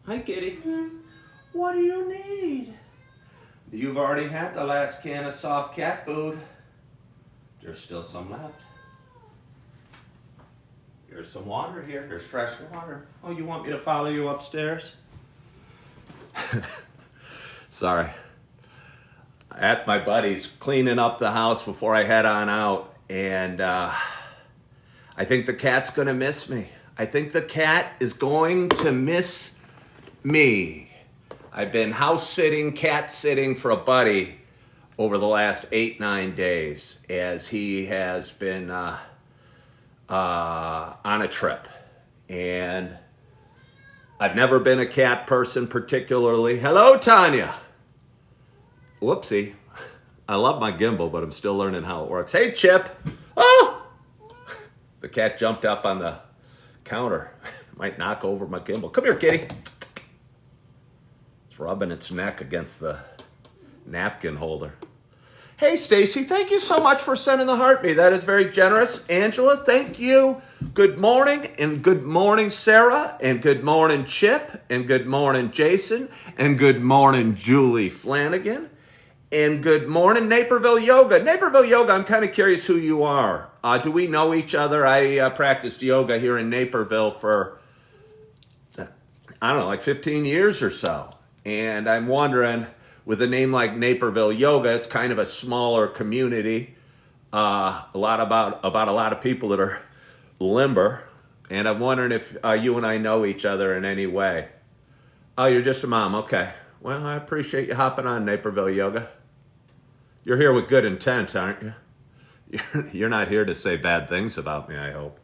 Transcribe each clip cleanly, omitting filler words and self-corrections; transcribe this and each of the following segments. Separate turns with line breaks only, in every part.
Hi, kitty. What do you need? You've already had the last can of soft cat food. There's still some left. Here's some water here. There's fresh water. Oh, you want me to follow you upstairs? Sorry. At my buddy's cleaning up the house before I head on out, and I think the cat's gonna miss me. I think the cat is going to miss me. I've been house sitting, cat sitting for a buddy over the last 8-9 days as he has been on a trip. And I've never been a cat person particularly. Hello, Tanya. Whoopsie. I love my gimbal, but I'm still learning how it works. Hey, Chip. Oh! The cat jumped up on the counter. Might knock over my gimbal. Come here, kitty. It's rubbing its neck against the napkin holder. Hey, Stacy, thank you so much for sending the heart me. That is very generous. Angela, thank you. Good morning, and good morning, Sarah, and good morning, Chip, and good morning, Jason, and good morning, Julie Flanagan, and good morning, Naperville Yoga. Naperville Yoga, I'm kind of curious who you are. Do we know each other? I practiced yoga here in Naperville for, I don't know, like 15 years or so. And I'm wondering, with a name like Naperville Yoga, it's kind of a smaller community. A lot about a lot of people that are limber. And I'm wondering if you and I know each other in any way. Oh, you're just a mom. Okay. Well, I appreciate you hopping on Naperville Yoga. You're here with good intent, aren't you? You're not here to say bad things about me, I hope.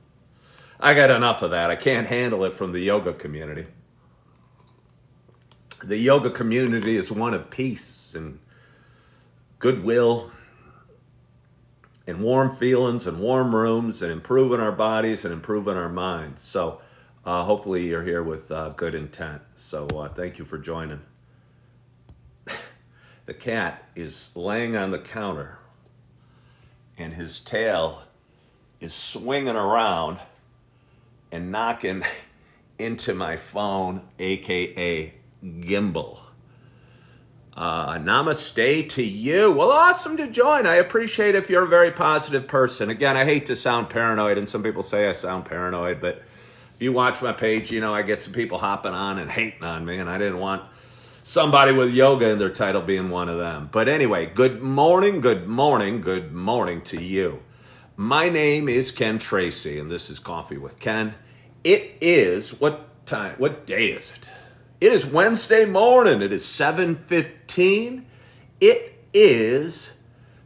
I got enough of that. I can't handle it from the yoga community. The yoga community is one of peace and goodwill and warm feelings and warm rooms and improving our bodies and improving our minds. So hopefully you're here with good intent. So thank you for joining. The cat is laying on the counter and his tail is swinging around and knocking into my phone, aka gimbal. Namaste to you. Well, awesome to join. I appreciate if you're a very positive person. Again, I hate to sound paranoid, and some people say I sound paranoid, but if you watch my page, you know I get some people hopping on and hating on me, and I didn't want somebody with yoga in their title being one of them. But anyway, good morning, good morning, good morning to you. My name is Ken Tracy, and this is Coffee with Ken. It is, what day is it? It is Wednesday morning. It is 7:15. It is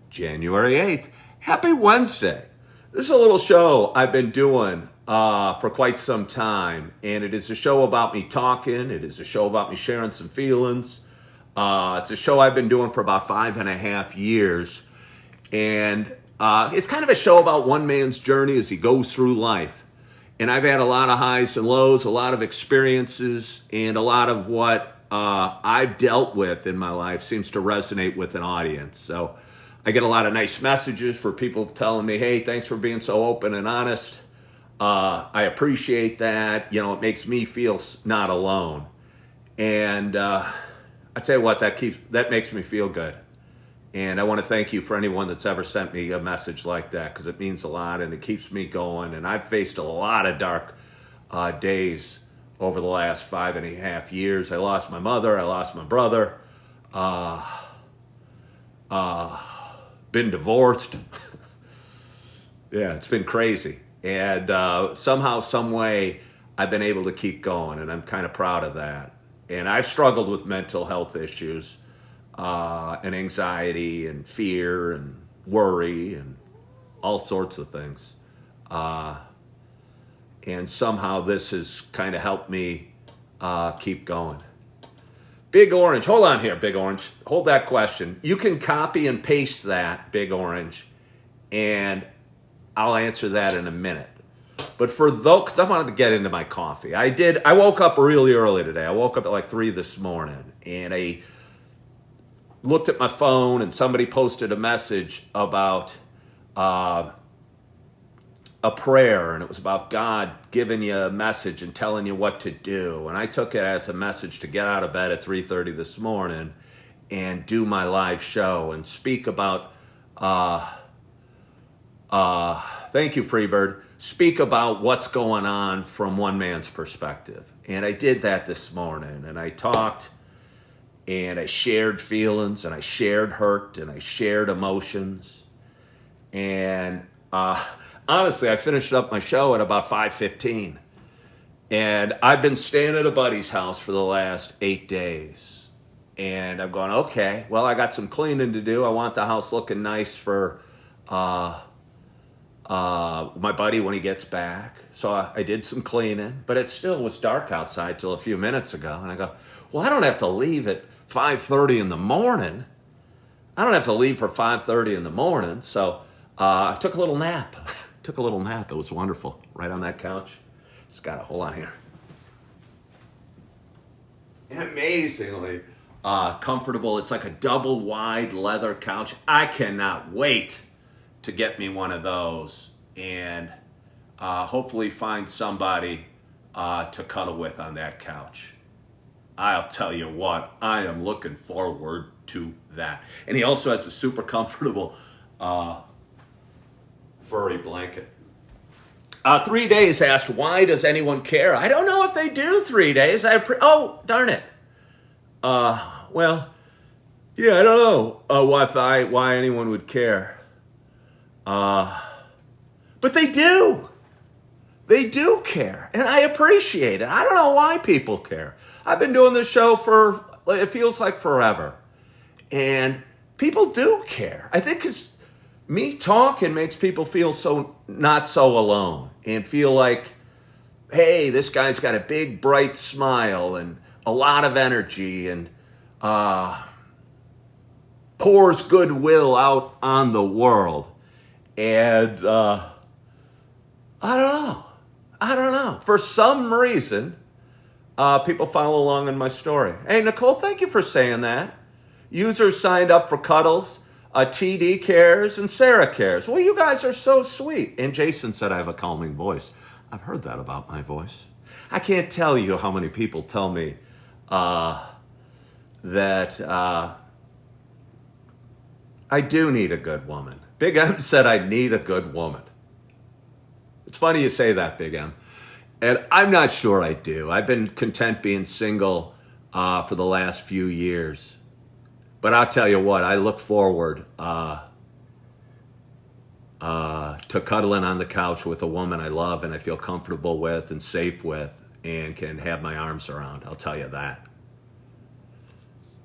January 8th. Happy Wednesday. This is a little show I've been doing for quite some time, and it is a show about me talking. It is a show about me sharing some feelings. It's a show I've been doing for about 5.5 years, and it's kind of a show about one man's journey as he goes through life. And I've had a lot of highs and lows, a lot of experiences, and a lot of what I've dealt with in my life seems to resonate with an audience. So I get a lot of nice messages for people telling me, hey, thanks for being so open and honest. I appreciate that. You know, it makes me feel not alone. And I tell you what, that makes me feel good. And I want to thank you for anyone that's ever sent me a message like that, because it means a lot and it keeps me going. And I've faced a lot of dark days over the last 5.5 years. I lost my mother. I lost my brother. Been divorced. Yeah, it's been crazy. And somehow, some way, I've been able to keep going. And I'm kind of proud of that. And I've struggled with mental health issues. And anxiety and fear and worry and all sorts of things. And somehow this has kind of helped me keep going. Big Orange, hold on here, Big Orange. Hold that question. You can copy and paste that, Big Orange, and I'll answer that in a minute. But for those, because I wanted to get into my coffee. I woke up really early today. I woke up at like 3 this morning, and I looked at my phone and somebody posted a message about a prayer, and it was about God giving you a message and telling you what to do. And I took it as a message to get out of bed at 3:30 this morning and do my live show and speak about, thank you, Freebird, speak about what's going on from one man's perspective. And I did that this morning, and I talked, and I shared feelings, and I shared hurt, and I shared emotions. And honestly, I finished up my show at about 5:15. And I've been staying at a buddy's house for the last 8 days. And I'm going, okay, well, I got some cleaning to do. I want the house looking nice for my buddy when he gets back. So I did some cleaning, but it still was dark outside till a few minutes ago. And I go, well, I don't have to leave at 5:30 in the morning. I don't have to leave for 5:30 in the morning. So I took a little nap. Took a little nap. It was wonderful. Right on that couch. Just got a hold on here. And amazingly comfortable. It's like a double wide leather couch. I cannot wait to get me one of those and hopefully find somebody to cuddle with on that couch. I'll tell you what, I am looking forward to that. And he also has a super comfortable furry blanket. 3 days asked, why does anyone care? I don't know if they do 3 days. Oh, darn it. Well, yeah, I don't know why anyone would care. But they do. They do care. And I appreciate it. I don't know why people care. I've been doing this show for, it feels like forever. And people do care. I think it's me talking makes people feel so not so alone and feel like, hey, this guy's got a big, bright smile and a lot of energy and pours goodwill out on the world. And I don't know. For some reason, people follow along in my story. Hey, Nicole, thank you for saying that. Users signed up for cuddles. TD cares and Sarah cares. Well, you guys are so sweet. And Jason said I have a calming voice. I've heard that about my voice. I can't tell you how many people tell me that I do need a good woman. Big M said I need a good woman. It's funny you say that, Big M. And I'm not sure I do. I've been content being single for the last few years. But I'll tell you what, I look forward to cuddling on the couch with a woman I love and I feel comfortable with and safe with and can have my arms around. I'll tell you that.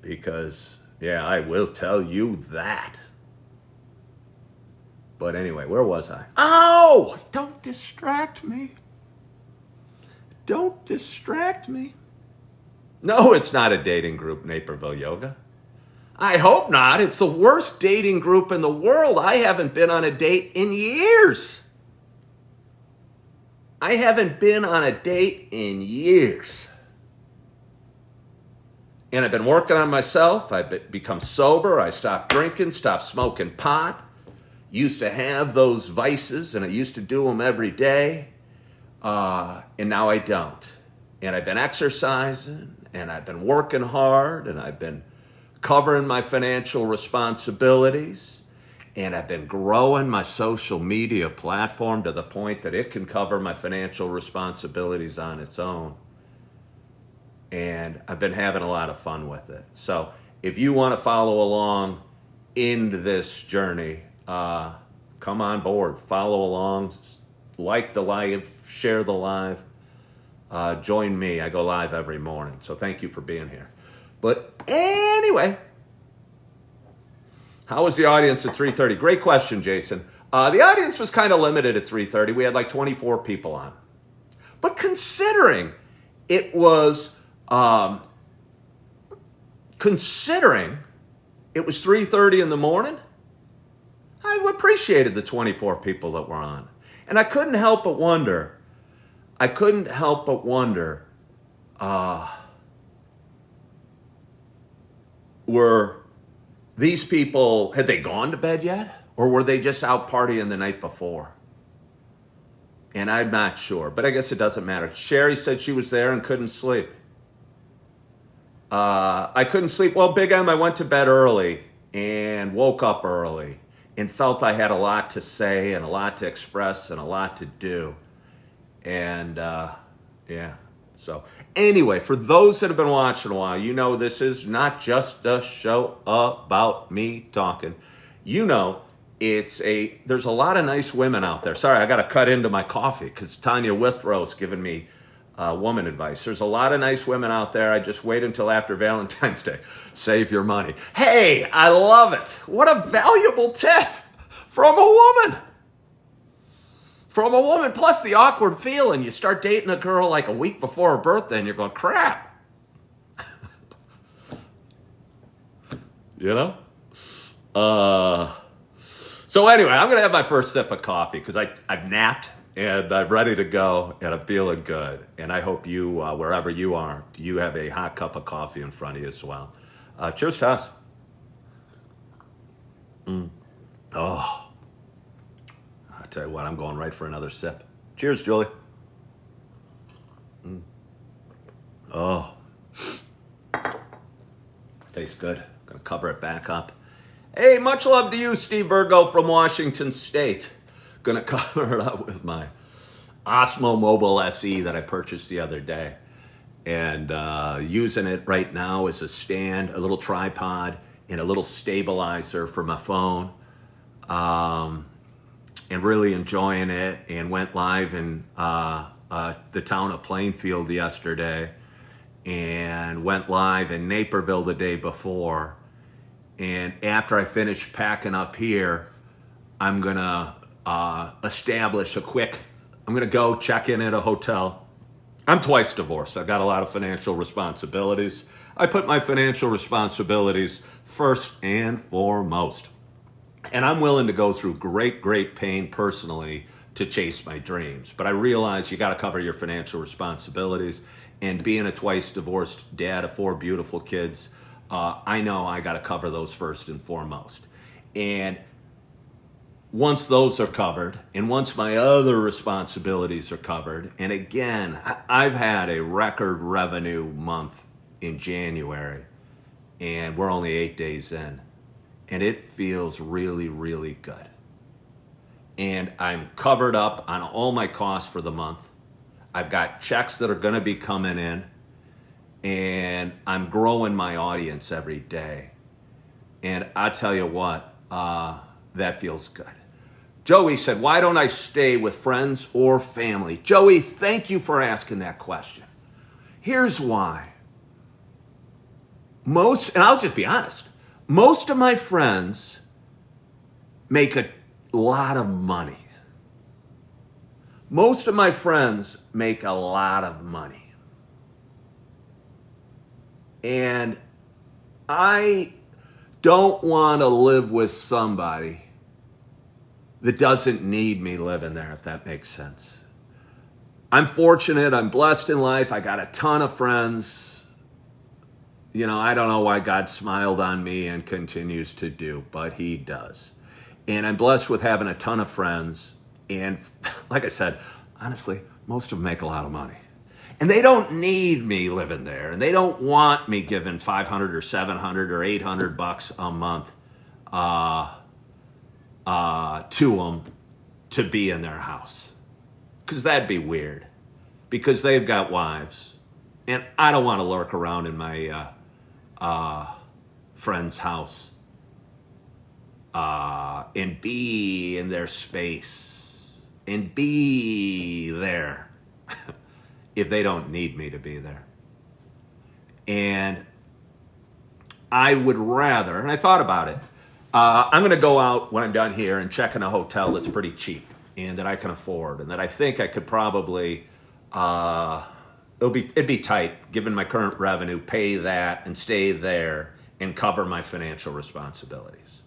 Because, yeah, I will tell you that. But anyway, where was I? Oh, don't distract me. Don't distract me. No, it's not a dating group, Naperville Yoga. I hope not. It's the worst dating group in the world. I haven't been on a date in years. I haven't been on a date in years. And I've been working on myself. I've become sober. I stopped drinking, stopped smoking pot. Used to have those vices, and I used to do them every day. And now I don't. And I've been exercising, and I've been working hard, and I've been covering my financial responsibilities, and I've been growing my social media platform to the point that it can cover my financial responsibilities on its own. And I've been having a lot of fun with it. So if you want to follow along in this journey, come on board, follow along, like the live, share the live, join me. I go live every morning. So thank you for being here. But anyway, how was the audience at 3:30? Great question, Jason. The audience was kind of limited at 3:30. We had like 24 people on. But considering it was, 3:30 in the morning, I appreciated the 24 people that were on. And I couldn't help but wonder, were these people, had they gone to bed yet? Or were they just out partying the night before? And I'm not sure, but I guess it doesn't matter. Sherry said she was there and couldn't sleep. I couldn't sleep. Well, Big M, I went to bed early and woke up early and felt I had a lot to say and a lot to express and a lot to do. And yeah. So anyway, for those that have been watching a while, you know this is not just a show about me talking. You know, there's a lot of nice women out there. Sorry, I got to cut into my coffee because Tanya Withrow's giving me woman advice. There's a lot of nice women out there. I just wait until after Valentine's Day. Save your money. Hey, I love it. What a valuable tip from a woman. From a woman, plus the awkward feeling. You start dating a girl like a week before her birthday and you're going, crap. You know? So anyway, I'm going to have my first sip of coffee because I've napped and I'm ready to go and I'm feeling good. And I hope you, wherever you are, you have a hot cup of coffee in front of you as well. Cheers to us. Oh. I tell you what, I'm going right for another sip. Cheers, Julie. Oh. Tastes good. Gonna cover it back up. Hey, much love to you, Steve Virgo from Washington State. Gonna cover it up with my Osmo Mobile SE that I purchased the other day. And using it right now as a stand, a little tripod, and a little stabilizer for my phone. And really enjoying it, and went live in the town of Plainfield yesterday, and went live in Naperville the day before. And after I finish packing up here, I'm gonna establish I'm gonna go check in at a hotel. I'm twice divorced. I've got a lot of financial responsibilities. I put my financial responsibilities first and foremost. And I'm willing to go through great pain personally to chase my dreams. But I realize you got to cover your financial responsibilities. And being a twice divorced dad of 4 beautiful kids, I know I got to cover those first and foremost. And once those are covered, and once my other responsibilities are covered, and again, I've had a record revenue month in January, and we're only 8 days in. And it feels really good. And I'm covered up on all my costs for the month. I've got checks that are going to be coming in. And I'm growing my audience every day. And I tell you what, that feels good. Joey said, why don't I stay with friends or family? Joey, thank you for asking that question. Here's why. And I'll just be honest, most of my friends make a lot of money. Most of my friends make a lot of money. And I don't want to live with somebody that doesn't need me living there, if that makes sense. I'm fortunate, I'm blessed in life, I got a ton of friends. You know, I don't know why God smiled on me and continues to do, but he does. And I'm blessed with having a ton of friends. And like I said, honestly, most of them make a lot of money. And they don't need me living there. And they don't want me giving $500 or $700 or $800 a month to them to be in their house. Because that'd be weird. Because they've got wives. And I don't want to lurk around in my friend's house and be in their space and be there if they don't need me to be there. And I would rather, and I thought about it, I'm going to go out when I'm done here and check in a hotel that's pretty cheap and that I can afford and that I think I could probably it'd be tight, given my current revenue, pay that and stay there and cover my financial responsibilities.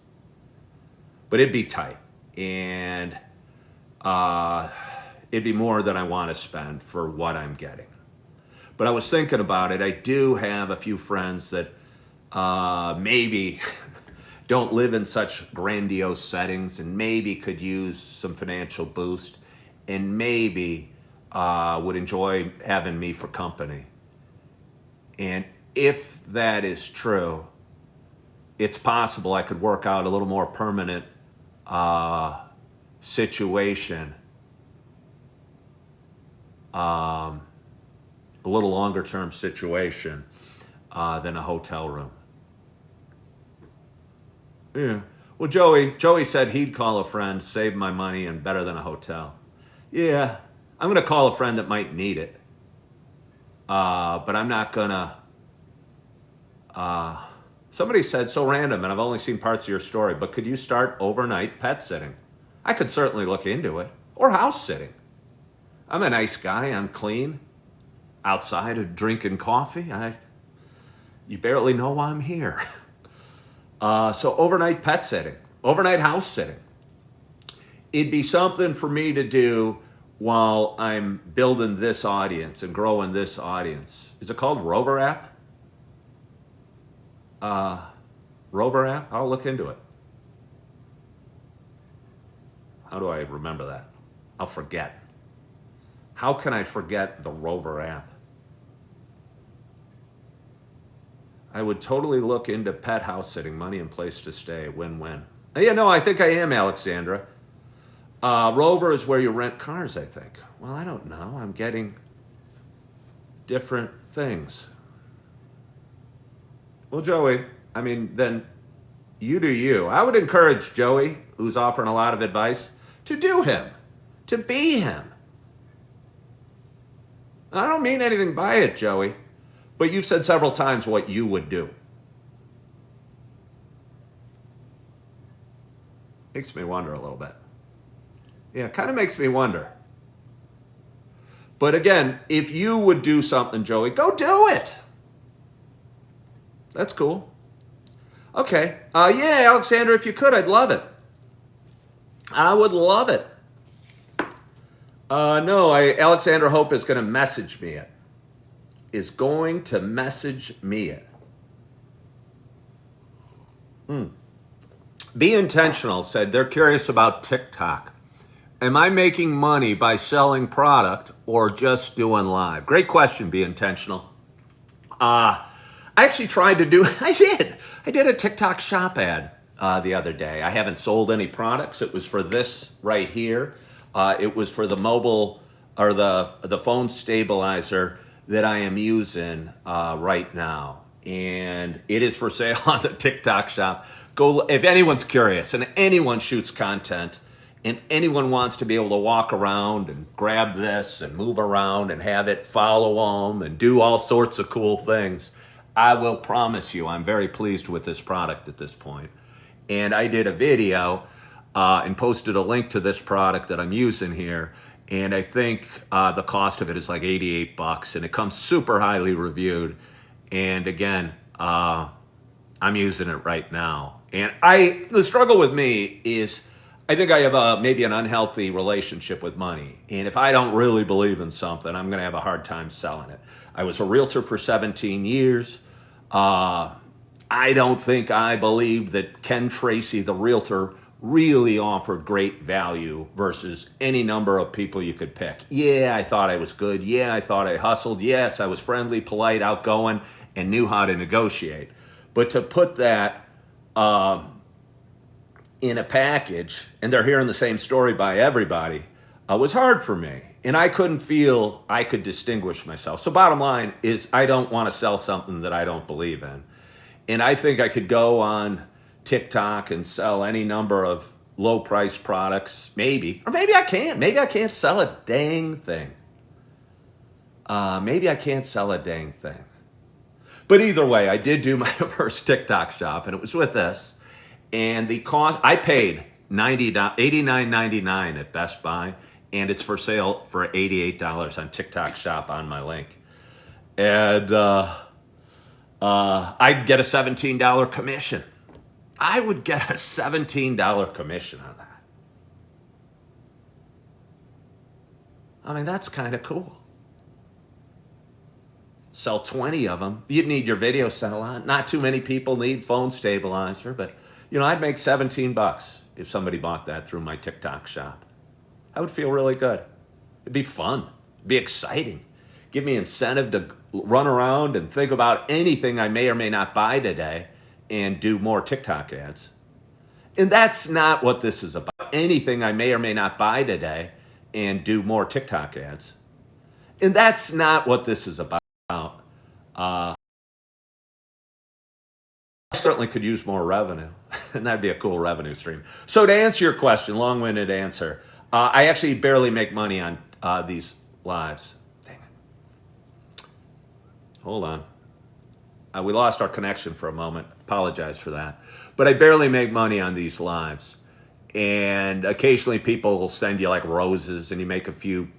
But it'd be tight. And it'd be more than I want to spend for what I'm getting. But I was thinking about it. I do have a few friends that maybe don't live in such grandiose settings and maybe could use some financial boost. and maybe would enjoy having me for company. And if that is true, it's possible I could work out a little more permanent situation, a little longer term situation than a hotel room. Yeah. Well, Joey said he'd call a friend, save my money, and better than a hotel. Yeah, I'm going to call a friend that might need it. But I'm not going to... Somebody said, so random, and I've only seen parts of your story, but could you start overnight pet sitting? I could certainly look into it. Or house sitting. I'm a nice guy. I'm clean. Outside drinking coffee. You barely know why I'm here. So overnight pet sitting. Overnight house sitting. It'd be something for me to do while I'm building this audience and growing this audience. Is it called Rover app? Rover app? I'll look into it. How do I remember that? I'll forget. How can I forget the Rover app? I would totally look into pet house sitting, money and place to stay, win-win. Yeah, no, I think I am, Alexandra. Rover is where you rent cars, I think. Well, I don't know. I'm getting different things. Well, Joey, I mean, then you do you. I would encourage Joey, who's offering a lot of advice, to do him, to be him. I don't mean anything by it, Joey, but you've said several times what you would do. Makes me wonder a little bit. Yeah, it kind of makes me wonder. But again, if you would do something, Joey, go do it. That's cool. Okay. Yeah, Alexander, if you could, I'd love it. I would love it. No, Alexander Hope is going to message me it. Is going to message me it. Be Intentional said they're curious about TikTok. Am I making money by selling product or just doing live? Great question, Be Intentional. I actually tried to do, I did a TikTok shop ad the other day. I haven't sold any products. It was for this right here. It was for the mobile or the phone stabilizer that I am using right now. And it is for sale on the TikTok shop. Go if anyone's curious and anyone shoots content and anyone wants to be able to walk around and grab this and move around and have it follow them and do all sorts of cool things, I will promise you I'm very pleased with this product at this point. And I did a video and posted a link to this product that I'm using here. And I think the cost of it is like $88 and it comes super highly reviewed. And again, I'm using it right now. And the struggle with me is I think I have maybe an unhealthy relationship with money. And if I don't really believe in something, I'm going to have a hard time selling it. I was a realtor for 17 years. I don't think I believed that Ken Tracy, the realtor, really offered great value versus any number of people you could pick. Yeah, I thought I was good. Yeah, I thought I hustled. Yes, I was friendly, polite, outgoing, and knew how to negotiate. But to put that in a package, and they're hearing the same story by everybody, was hard for me. And I couldn't feel I could distinguish myself. So bottom line is I don't want to sell something that I don't believe in. And I think I could go on TikTok and sell any number of low-priced products, maybe. Or maybe I can't. Maybe I can't sell a dang thing. Maybe I can't sell a dang thing. But either way, I did do my first TikTok shop, and it was with this. And the cost, I paid $89.99 at Best Buy, and it's for sale for $88 on TikTok shop on my link. And I'd get a $17 commission. I would get a $17 commission on that. I mean, that's kind of cool. Sell 20 of them. You'd need your video set a lot. Not too many people need phone stabilizer, but you know, I'd make $17 if somebody bought that through my TikTok shop. I would feel really good. It'd be fun. It'd be exciting. Give me incentive to run around and think about anything I may or may not buy today and do more TikTok ads. And that's not what this is about. Anything I may or may not buy today and do more TikTok ads. And that's not what this is about. I certainly could use more revenue, and that'd be a cool revenue stream. So to answer your question, long-winded answer, I actually barely make money on these lives. Dang it. Hold on. We lost our connection for a moment. Apologize for that. But I barely make money on these lives. And occasionally people will send you like roses and you make a few,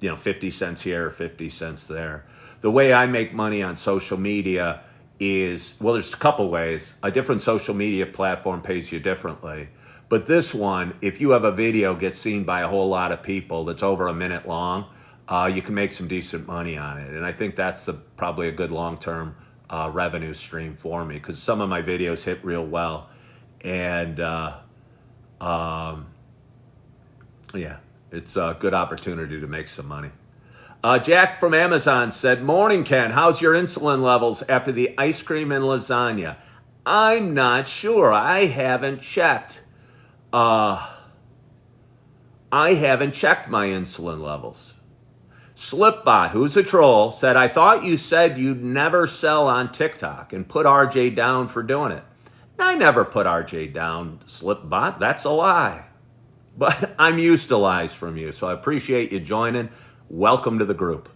50 cents here or 50 cents there. The way I make money on social media is, well, there's a couple ways. A different social media platform pays you differently. But this one, if you have a video get seen by a whole lot of people that's over a minute long, you can make some decent money on it. And I think that's probably a good long-term revenue stream for me, because some of my videos hit real well. And yeah, it's a good opportunity to make some money. Jack from Amazon said, "Morning, Ken. How's your insulin levels after the ice cream and lasagna?" I'm not sure. I haven't checked. I haven't checked my insulin levels. Slipbot, who's a troll, said, "I thought you said you'd never sell on TikTok and put RJ down for doing it." I never put RJ down, Slipbot. That's a lie. But I'm used to lies from you, so I appreciate you joining. Welcome to the group.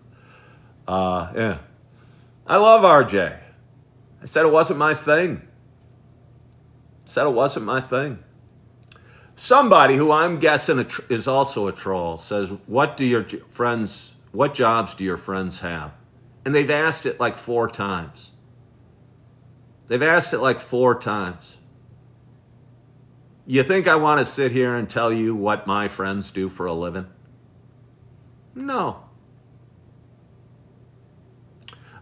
Yeah. I love RJ. I said it wasn't my thing. Somebody who I'm guessing is also a troll says, what jobs do your friends have? And they've asked it like 4 times. You think I want to sit here and tell you what my friends do for a living? No.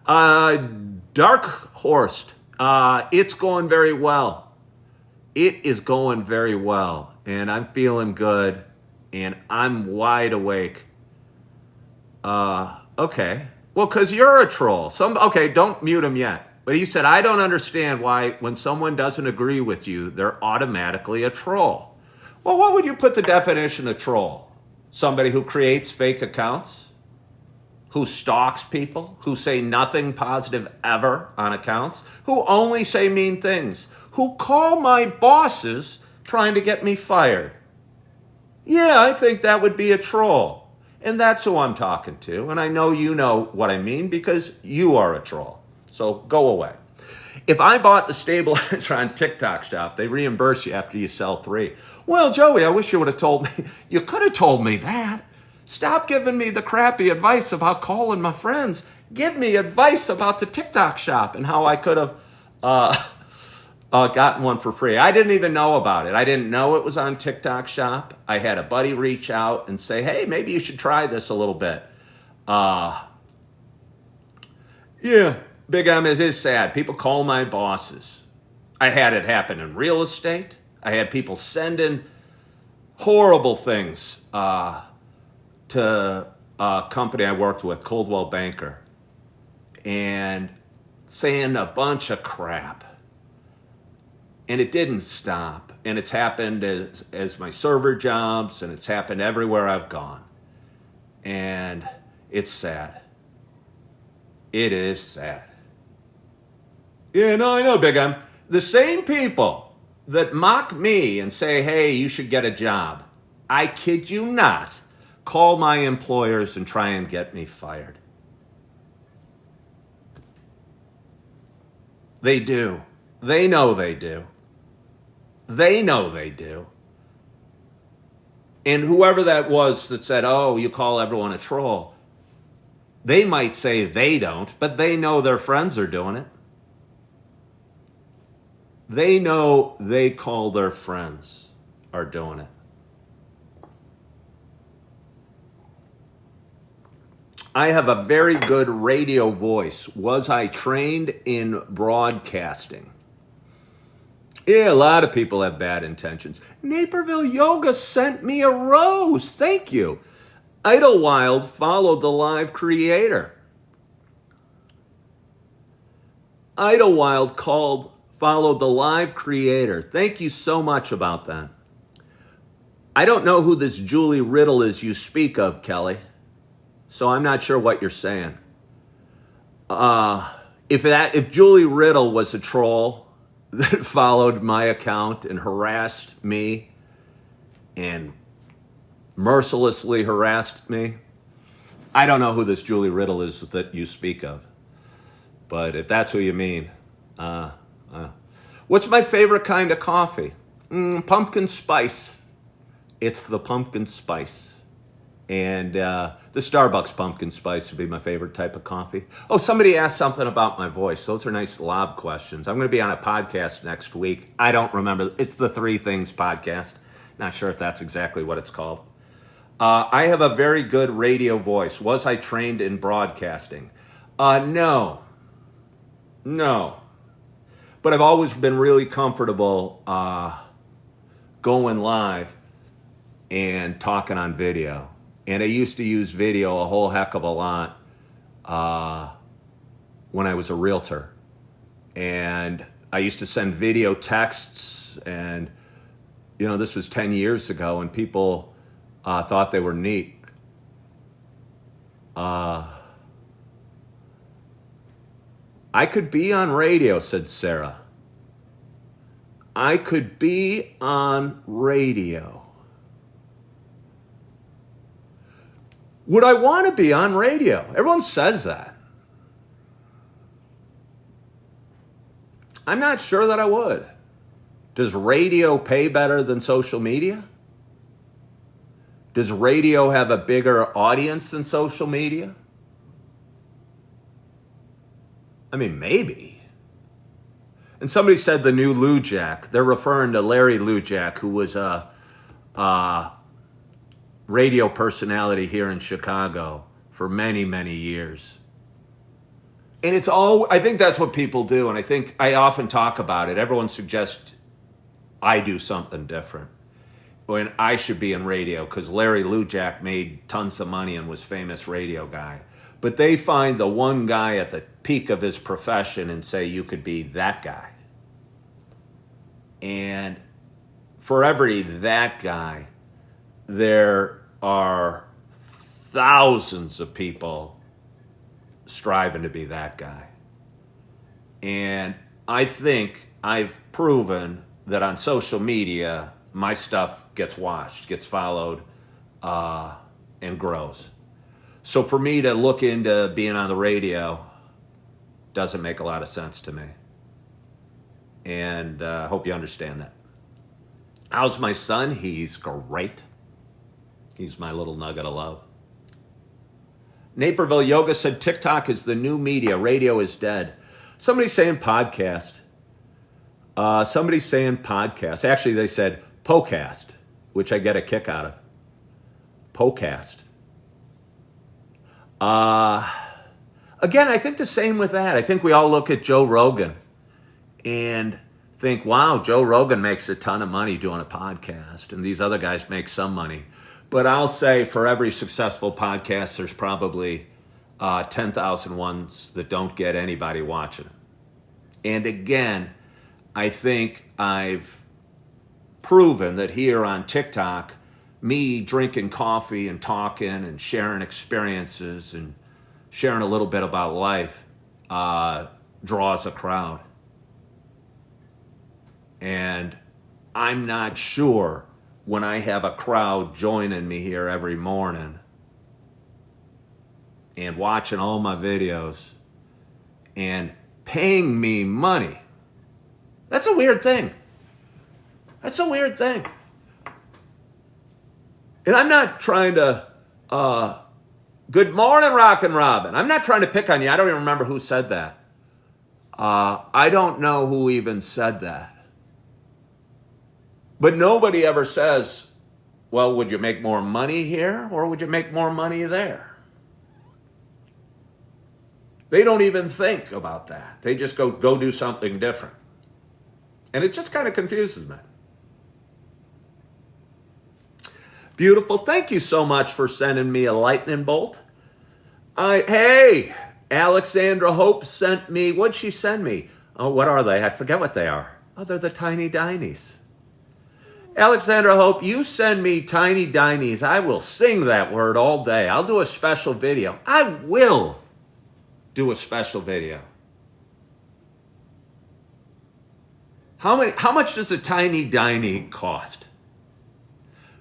Dark Horse, it's going very well. It is going very well, and I'm feeling good, and I'm wide awake. Okay. Well, because you're a troll. Okay, don't mute him yet. But he said, I don't understand why when someone doesn't agree with you, they're automatically a troll. Well, what would you put the definition of troll? Somebody who creates fake accounts? Who stalks people? Who say nothing positive ever on accounts? Who only say mean things? Who call my bosses trying to get me fired? Yeah, I think that would be a troll. And that's who I'm talking to. And I know you know what I mean because you are a troll. So go away. If I bought the stabilizer on TikTok Shop, they reimburse you after you sell 3. Well, Joey, I wish you would have told me. You could have told me that. Stop giving me the crappy advice about calling my friends. Give me advice about the TikTok Shop and how I could have gotten one for free. I didn't even know about it. I didn't know it was on TikTok Shop. I had a buddy reach out and say, hey, maybe you should try this a little bit. Yeah. Big M, it is sad. People call my bosses. I had it happen in real estate. I had people sending horrible things to a company I worked with, Coldwell Banker, and saying a bunch of crap. And it didn't stop. And it's happened as my server jobs, and it's happened everywhere I've gone. And it's sad. It is sad. Yeah, no, I know, Big M. The same people that mock me and say, hey, you should get a job, I kid you not, call my employers and try and get me fired. They do. They know they do. They know they do. And whoever that was that said, oh, you call everyone a troll, they might say they don't, but they know their friends are doing it. They know they call their friends are doing it. I have a very good radio voice. Was I trained in broadcasting? Yeah, a lot of people have bad intentions. Naperville Yoga sent me a rose. Thank you. Idlewild followed the live creator. Idlewild followed the live creator. Thank you so much about that. I don't know who this Julie Riddle is you speak of, Kelly. So I'm not sure what you're saying. If Julie Riddle was a troll that followed my account and harassed me and mercilessly harassed me, I don't know who this Julie Riddle is that you speak of. But if that's who you mean, what's my favorite kind of coffee? Pumpkin spice. It's the pumpkin spice. And the Starbucks pumpkin spice would be my favorite type of coffee. Oh, somebody asked something about my voice. Those are nice lob questions. I'm going to be on a podcast next week. I don't remember. It's the Three Things podcast. Not sure if that's exactly what it's called. I have a very good radio voice. Was I trained in broadcasting? No. But I've always been really comfortable going live and talking on video. And I used to use video a whole heck of a lot when I was a realtor. And I used to send video texts, and this was 10 years ago, and people thought they were neat. I could be on radio, said Sarah. I could be on radio. Would I want to be on radio? Everyone says that. I'm not sure that I would. Does radio pay better than social media? Does radio have a bigger audience than social media? I mean, maybe. And somebody said the new Lou Jack. They're referring to Larry Lou Jack, who was a radio personality here in Chicago for many, many years. And I think that's what people do. And I think I often talk about it. Everyone suggests I do something different when I should be in radio, because Larry Lou Jack made tons of money and was famous radio guy. But they find the one guy at the peak of his profession and say, you could be that guy. And for every that guy, there are thousands of people striving to be that guy. And I think I've proven that on social media, my stuff gets watched, gets followed, and grows. So for me to look into being on the radio doesn't make a lot of sense to me. And I hope you understand that. How's my son? He's great. He's my little nugget of love. Naperville Yoga said TikTok is the new media. Radio is dead. Somebody's saying podcast. Somebody's saying podcast. Actually, they said podcast, which I get a kick out of. Podcast. Again, I think the same with that. I think we all look at Joe Rogan and think, wow, Joe Rogan makes a ton of money doing a podcast, and these other guys make some money. But I'll say for every successful podcast, there's probably 10,000 ones that don't get anybody watching. And again, I think I've proven that here on TikTok, me drinking coffee and talking and sharing experiences and sharing a little bit about life draws a crowd. And I'm not sure when I have a crowd joining me here every morning and watching all my videos and paying me money. That's a weird thing. That's a weird thing. And I'm not trying to, good morning, Rockin' Robin. I'm not trying to pick on you. I don't even remember who said that. I don't know who even said that. But nobody ever says, well, would you make more money here or would you make more money there? They don't even think about that. They just go do something different. And it just kind of confuses me. Beautiful. Thank you so much for sending me a lightning bolt. Hey, Alexandra Hope sent me, what'd she send me? Oh, what are they? I forget what they are. Oh, they're the Tiny Dinies. Alexandra Hope, you send me Tiny Dinies. I will sing that word all day. I'll do a special video. I will do a special video. How much does a Tiny Diny cost?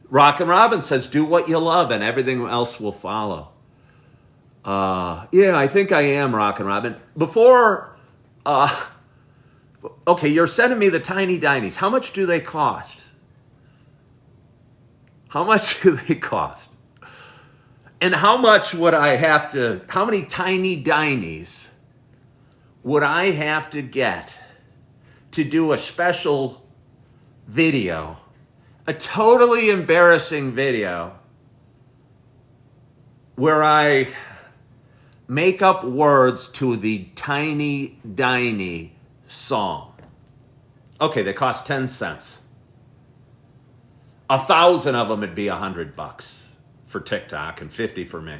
Rockin' Robin says, do what you love and everything else will follow. Yeah, I think I am, Rockin' Robin. Before, okay, you're sending me the Tiny Dinies. How much do they cost? How much do they cost? And how much would I have to, how many Tiny Dinies would I have to get to do a special video, a totally embarrassing video where I make up words to the Tiny Diny song? Okay, they cost 10 cents. 1,000 of them would be $100 for TikTok and 50 for me.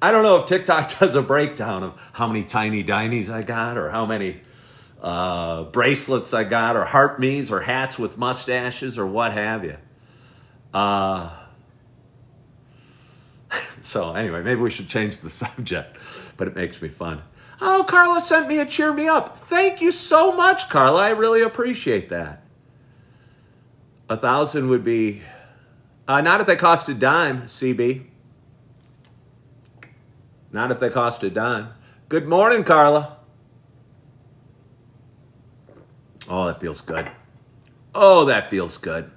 I don't know if TikTok does a breakdown of how many Tiny Dinies I got, or how many bracelets I got, or heart me's, or hats with mustaches, or what have you. So anyway, maybe we should change the subject, but it makes me fun. Oh, Carla sent me a cheer me up. Thank you so much, Carla. I really appreciate that. 1,000 would be, not if they cost a dime, CB. Not if they cost a dime. Good morning, Carla. Oh, that feels good. Oh, that feels good.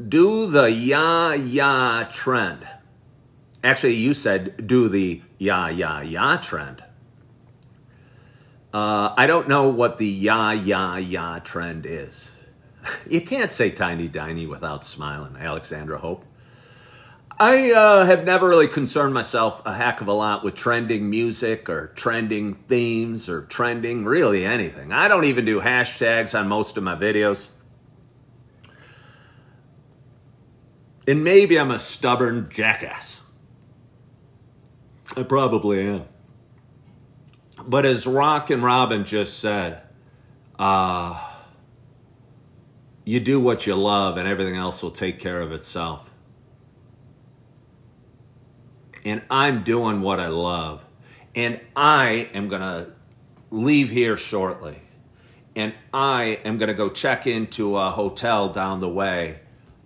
Do the ya trend. Actually, you said do the ya trend. I don't know what the ya trend is. You can't say Tiny Diny without smiling, Alexandra Hope. I have never really concerned myself a heck of a lot with trending music or trending themes or trending really anything. I don't even do hashtags on most of my videos. And maybe I'm a stubborn jackass. I probably am. But as Rockin' Robin just said, you do what you love and everything else will take care of itself. And I'm doing what I love. And I am going to leave here shortly. And I am going to go check into a hotel down the way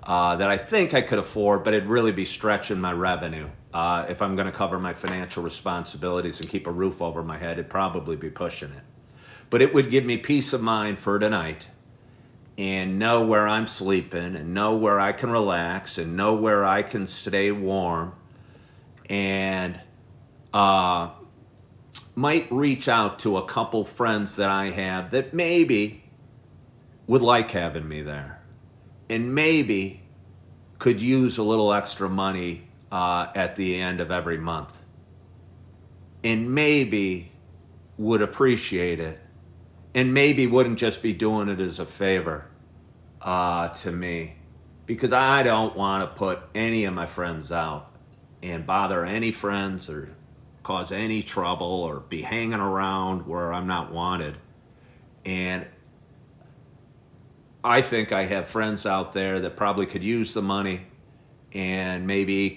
that I think I could afford, but it'd really be stretching my revenue. If I'm going to cover my financial responsibilities and keep a roof over my head, it'd probably be pushing it. But it would give me peace of mind for tonight and know where I'm sleeping and know where I can relax and know where I can stay warm, and might reach out to a couple friends that I have that maybe would like having me there and maybe could use a little extra money at the end of every month, and maybe would appreciate it, and maybe wouldn't just be doing it as a favor to me, because I don't want to put any of my friends out and bother any friends or cause any trouble or be hanging around where I'm not wanted. And I think I have friends out there that probably could use the money and maybe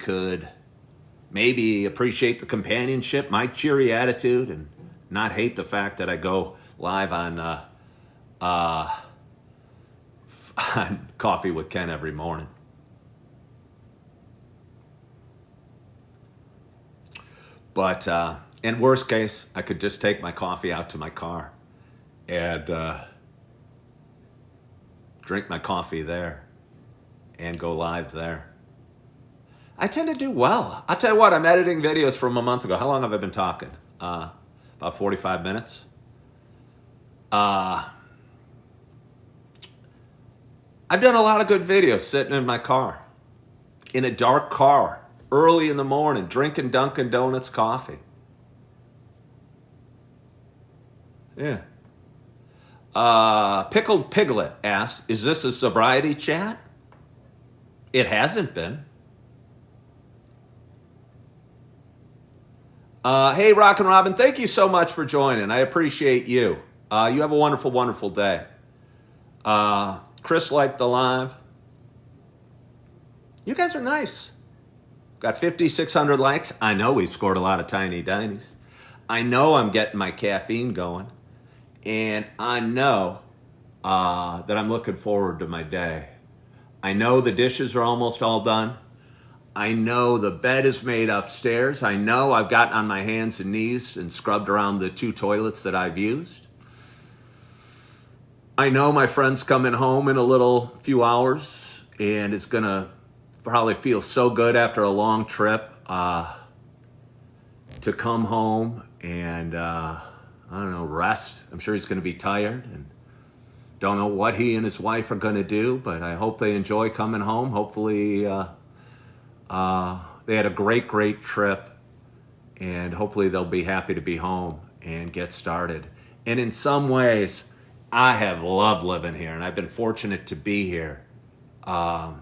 appreciate the companionship, my cheery attitude, and not hate the fact that I go live on Coffee with Ken every morning. But in worst case, I could just take my coffee out to my car and drink my coffee there and go live there. I tend to do well. I'll tell you what, I'm editing videos from a month ago. How long have I been talking? About 45 minutes. I've done a lot of good videos sitting in my car, in a dark car, early in the morning, drinking Dunkin' Donuts coffee. Yeah. Pickled Piglet asked, is this a sobriety chat? It hasn't been. Hey, Rock and Robin, thank you so much for joining. I appreciate you. You have a wonderful, wonderful day. Chris liked the live. You guys are nice. Got 5,600 likes. I know we scored a lot of tiny dinies. I know I'm getting my caffeine going. And I know that I'm looking forward to my day. I know the dishes are almost all done. I know the bed is made upstairs. I know I've gotten on my hands and knees and scrubbed around the 2 toilets that I've used. I know my friend's coming home in a few hours, and it's going to probably feel so good after a long trip to come home and, I don't know, rest. I'm sure he's going to be tired and don't know what he and his wife are going to do, but I hope they enjoy coming home. Hopefully they had a great, great trip, and hopefully they'll be happy to be home and get started. And in some ways, I have loved living here, and I've been fortunate to be here. I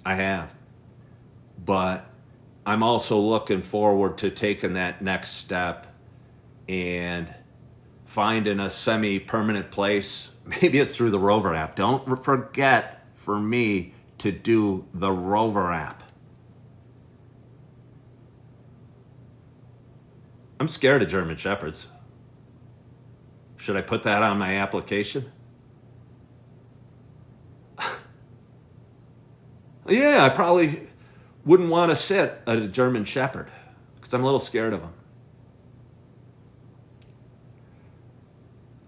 have. But I'm also looking forward to taking that next step and finding a semi-permanent place. Maybe it's through the Rover app. Don't forget for me to do the Rover app. I'm scared of German Shepherds. Should I put that on my application? Yeah, I probably wouldn't want to sit at a German Shepherd because I'm a little scared of them.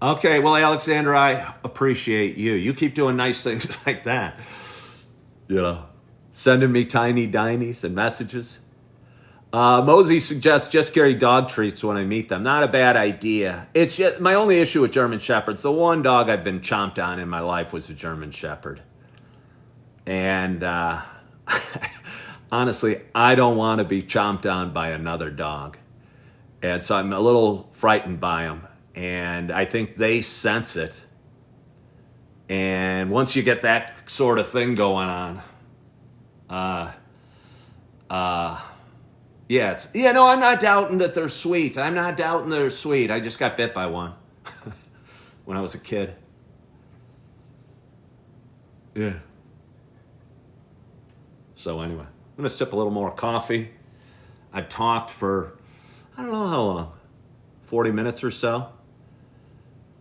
Okay, well, Alexander, I appreciate you. You keep doing nice things like that. You know, sending me tiny dinies and messages. Mosey suggests just carry dog treats when I meet them. Not a bad idea. It's just my only issue with German Shepherds. The one dog I've been chomped on in my life was a German Shepherd. And honestly, I don't want to be chomped on by another dog. And so I'm a little frightened by them. And I think they sense it. And once you get that sort of thing going on, no, I'm not doubting that they're sweet. I'm not doubting they're sweet. I just got bit by one when I was a kid. Yeah. So anyway, I'm going to sip a little more coffee. I've talked for, I don't know how long, 40 minutes or so.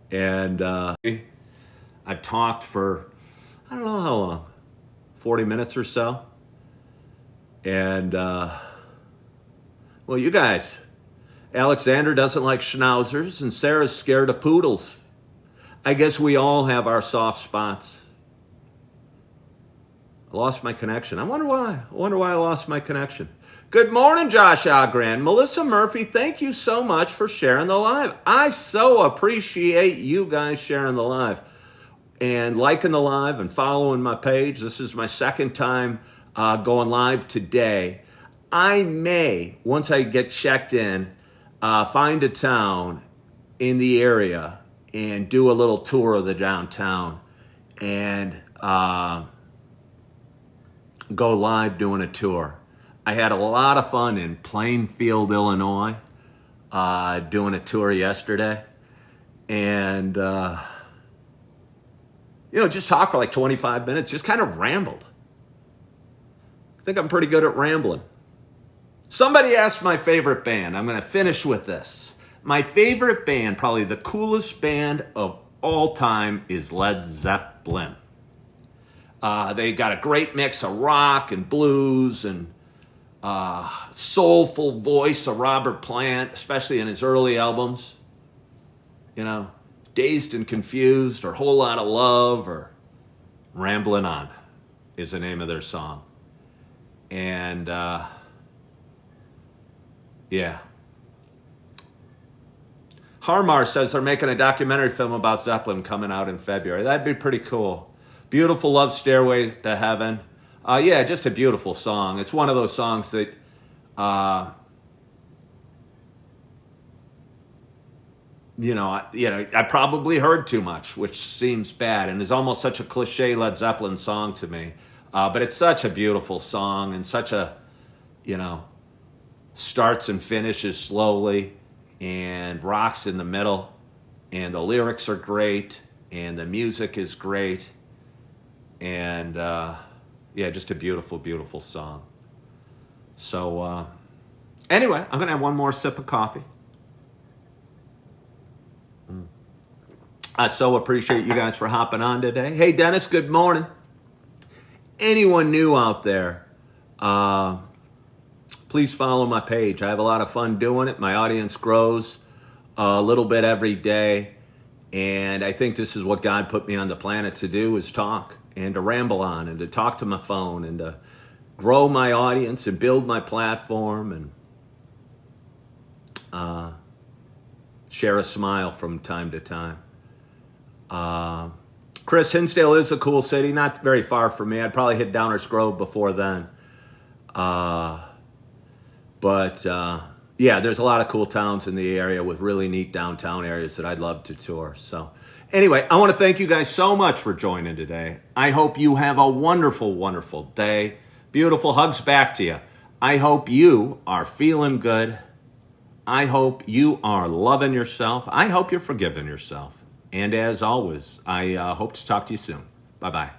And I've talked for, I don't know how long, 40 minutes or so. And, well, you guys, Alexander doesn't like schnauzers and Sarah's scared of poodles. I guess we all have our soft spots. I lost my connection. I wonder why. I wonder why I lost my connection. Good morning, Josh Ogran. Melissa Murphy, thank you so much for sharing the live. I so appreciate you guys sharing the live and liking the live and following my page. This is my second time going live today. I may, once I get checked in, find a town in the area and do a little tour of the downtown and go live doing a tour. I had a lot of fun in Plainfield, Illinois, doing a tour yesterday. And, just talked for like 25 minutes, just kind of rambled. I think I'm pretty good at rambling. Somebody asked my favorite band. I'm going to finish with this. My favorite band, probably the coolest band of all time, is Led Zeppelin. They got a great mix of rock and blues and soulful voice of Robert Plant, especially in his early albums. Dazed and Confused or Whole Lot of Love or Ramblin' On is the name of their song. And yeah. Harmar says they're making a documentary film about Zeppelin coming out in February. That'd be pretty cool. Beautiful Love, Stairway to Heaven. Yeah, just a beautiful song. It's one of those songs that I probably heard too much, which seems bad and is almost such a cliche Led Zeppelin song to me. But it's such a beautiful song and such a, starts and finishes slowly and rocks in the middle. And the lyrics are great and the music is great. And just a beautiful, beautiful song. So anyway, I'm going to have one more sip of coffee. I so appreciate you guys for hopping on today. Hey, Dennis, good morning. Anyone new out there, please follow my page. I have a lot of fun doing it. My audience grows a little bit every day. And I think this is what God put me on the planet to do, is talk and to ramble on and to talk to my phone and to grow my audience and build my platform and share a smile from time to time. Chris, Hinsdale is a cool city, not very far from me. I'd probably hit Downers Grove before then. But there's a lot of cool towns in the area with really neat downtown areas that I'd love to tour. So anyway, I want to thank you guys so much for joining today. I hope you have a wonderful, wonderful day. Beautiful hugs back to you. I hope you are feeling good. I hope you are loving yourself. I hope you're forgiving yourself. And as always, I hope to talk to you soon. Bye-bye.